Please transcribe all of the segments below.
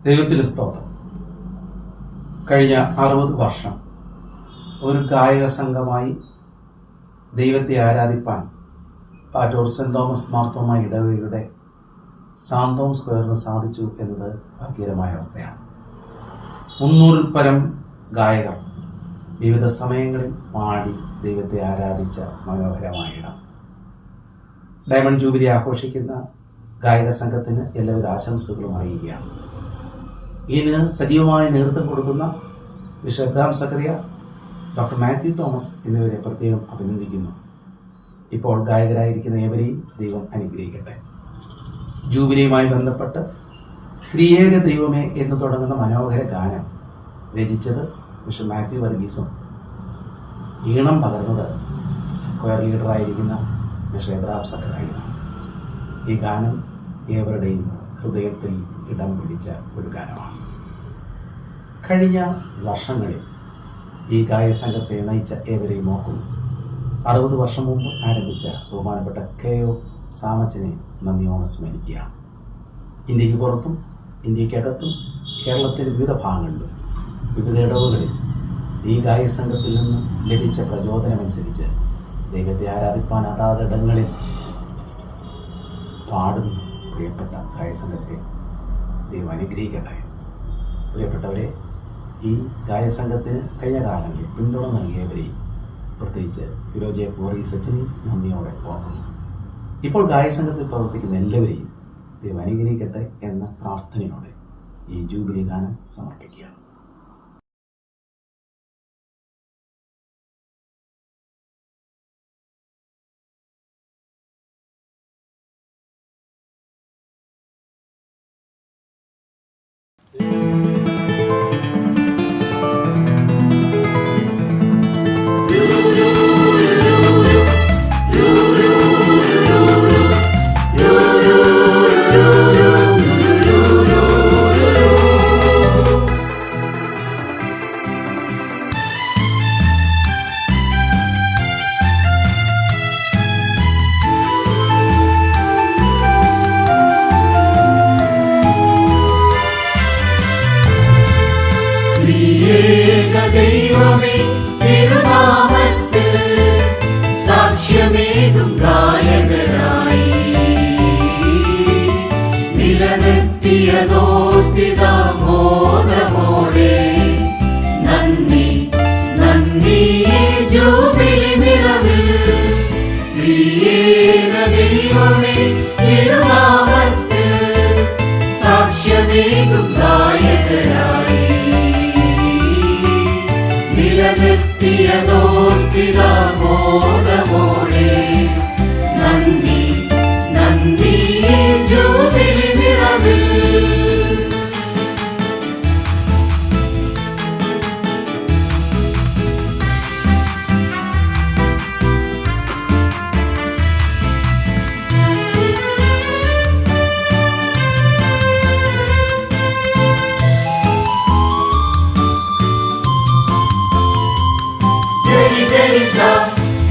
ദൈവത്തിന് സ്തോത്രം. കഴിഞ്ഞ 60 വർഷം ഒരു ഗായക സംഘമായി ദൈവത്തെ ആരാധിപ്പാൻ പാറ്റൂർ സെന്റ് തോമസ് മാർത്തോമ ഇടവകയുടെ സാന്തോം സ്ക്വയറിന് സാധിച്ചു എന്നത് ഭാഗ്യകരമായ അവസ്ഥയാണ്. 300-ൽ പരം ഗായകർ വിവിധ സമയങ്ങളിൽ പാടി ദൈവത്തെ ആരാധിച്ച മനോഹരമായ ഇടം. ഡയമണ്ട് ജൂബിലി ആഘോഷിക്കുന്ന ഗായക സംഘത്തിന് എല്ലാവിധ ആശംസകളും അറിയുകയാണ്. ഇതിന് സജീവമായി നേതൃത്വം കൊടുക്കുന്ന ബിഷപ്പ് എബ്രഹാം സക്കറിയ, ഡോക്ടർ മാത്യു തോമസ് എന്നിവരെ പ്രത്യേകം അഭിനന്ദിക്കുന്നു. ഇപ്പോൾ ഗായകരായിരിക്കുന്ന ഏവരെയും ദൈവം അനുഗ്രഹിക്കട്ടെ. ജൂബിലിയുമായി ബന്ധപ്പെട്ട് ക്രിയേക ദൈവമേ എന്ന് തുടങ്ങുന്ന മനോഹര ഗാനം രചിച്ചത് ബിഷപ്പ് മാത്യു വർഗീസും ഈണം പകർന്നത് കൊയർ ലീഡറായിരിക്കുന്ന ബിഷപ്പ് എബ്രഹാം സക്കറിയയുമാണ്. ഈ ഗാനം ഏവരുടെയും ഹൃദയത്തിൽ ഇടം പിടിച്ച ഒരു ഗാനമാണ്. കഴിഞ്ഞ വർഷങ്ങളിൽ ഈ ഗായക സംഘത്തെ നയിച്ച ഏവരെയും ഓർക്കുന്നു. 60 വർഷം മുമ്പ് ആരംഭിച്ച ബഹുമാനപ്പെട്ട KO സാമച്ചനെ നന്ദിയോടെ സ്മരിക്കുകയാണ്. ഇന്ത്യക്ക് പുറത്തും ഇന്ത്യക്കകത്തും കേരളത്തിലെ വിവിധ ഭാഗങ്ങളിലും വിവിധ ഇടവുകളിൽ ഈ ഗായക സംഘത്തിൽ നിന്നും ലഭിച്ച പ്രചോദനമനുസരിച്ച് ദൈവത്തെ ആരാധിപ്പാൻ അതാതിടങ്ങളിൽ പാടുന്ന പ്രിയപ്പെട്ട ഗായക സംഘത്തെ ദൈവം അനുഗ്രഹിക്കട്ടെ. പ്രിയപ്പെട്ടവരെ, ഈ ഗായക സംഘത്തിന് കഴിഞ്ഞ കാലങ്ങളിൽ പിന്തുണ നൽകിയവരെയും പ്രത്യേകിച്ച് ഫിറോജെ കോറി സച്ചിനെയും നന്ദിയോടെ ഓർക്കുന്നു. ഇപ്പോൾ ഗായക സംഘത്തിൽ പ്രവർത്തിക്കുന്ന എല്ലാവരെയും ദൈവം അനുഗ്രഹിക്കട്ടെ എന്ന പ്രാർത്ഥനയോടെ ഈ ജൂബിലി ഗാനം സമർപ്പിക്കുകയാണ്. ദൈവമേ തിരുനാമത്തിൽ സാക്ഷ്യമേകും ഗായകരായി നിലനിർത്തിയതോർത്തിതാമോദമോടെ നന്ദി നന്ദി ജൂബിലി നിറവിൽ പ്രിയേക ദൈവമേ തിരുനാമത്തിൽ സാക്ഷ്യമേകും ഗായകരായി നിലനിർത്തിയതോർത്തിതാമോദമോടെ നന്ദി നന്ദി ജൂബിലി നിറവിൽ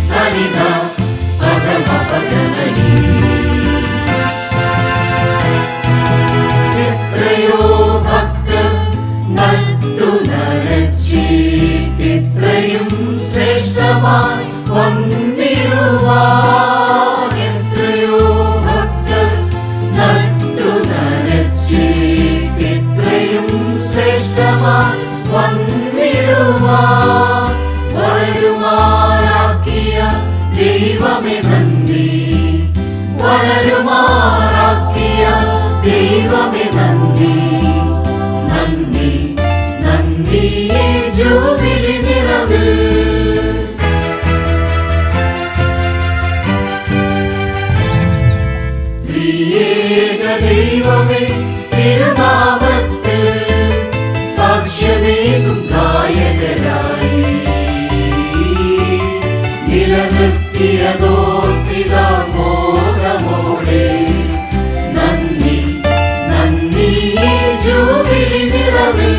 സനിധ പദമ പദമനി എത്രയോ ഭക്തർ നട്ടു നരച്ചിട്ടിത്രയും ശ്രേഷ്ഠമായി വന്നിടുവാൻ എത്രയോ ഭക്തർ നട്ടു നരച്ചിട്ടിത്രയും ശ്രേഷ്ഠമായി വന്നിടുവാൻ വളരുമാറാക്കിയ ദൈവമേ നന്ദി വളരുമാറാക്കിയ ദൈവമേ നന്ദി നന്ദി നന്ദി ജൂബിലി നിറവിൽ ത്രിയേക ദൈവമേ തിരുനാമത്തിൽ സാക്ഷ്യമേകും ഗായകരായി നിലനിർത്തിയതോർത്തിതാമോദമോടെ നന്ദി നന്ദി ജൂബിലി നിറവിൽ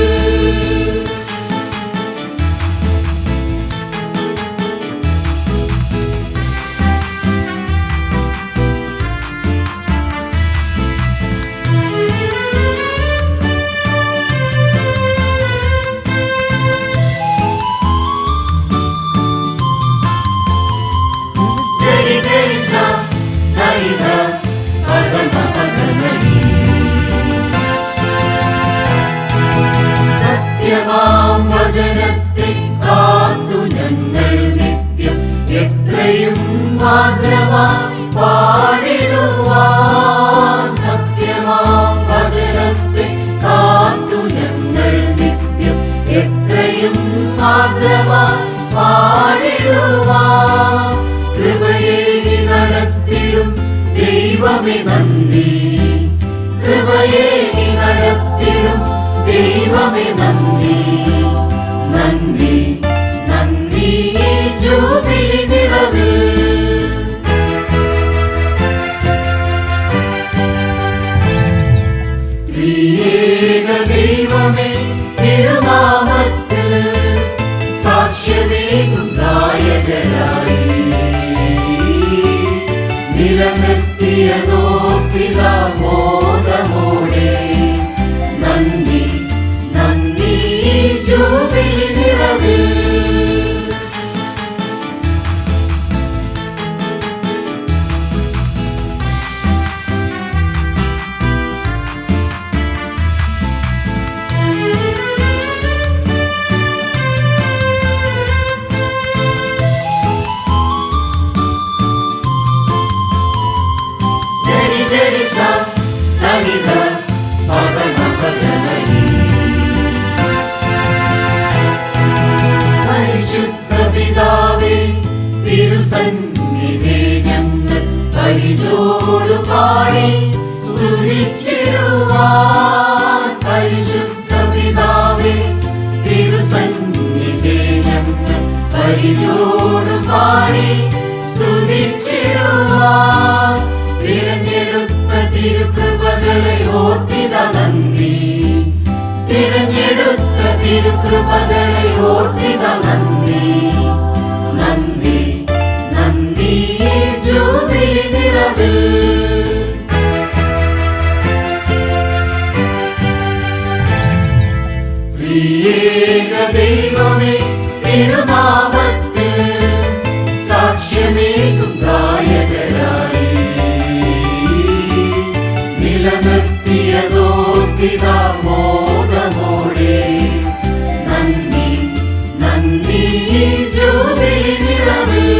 ദൈവമേ നന്ദി നന്ദി നന്ദി ഈ ജൂബിലി നിറവിൽ ത്രിയേക ദൈവമേ തിരുനാമത്തിൽ സാക്ഷ്യമേകും നായകരായി നിലനിർത്തിയതോർത്തിതാ മോദമോടെ നന്ദി നന്ദി ഈ ജൂബിലി നിറവിൽ പരിശുദ്ധ പിതാവേ തിരുസന്നിധി ഞങ്ങൾ പരിചോടു പാടി സ്തുതിച്ചിടുവാൻ പരിശുദ്ധ പിതാവേ തിരുസന്നിധി ഞങ്ങൾ പരിചോടു പാടി സ്തുതിച്ചിടുവാൻ തിരഞ്ഞെടുത്ത തിരുകൃപകളെ ഓർത്തിത നന്ദി തിരഞ്ഞെടുത്ത തിരുകൃപകളെ ഓർത്തിത നന്ദി നന്ദി നന്ദി ഈ ജൂബിലി നിറവിൽ ത്രിയേക ദൈവമേ തിരുനാമത്തിൽ സാക്ഷ്യമേകും ഗായകരായി നിലനിർത്തിയതോർത്തിതാ മോദമോടെ നന്ദി നന്ദി ഈ ജൂബിലി നിറവിൽ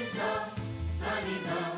Sa, sa,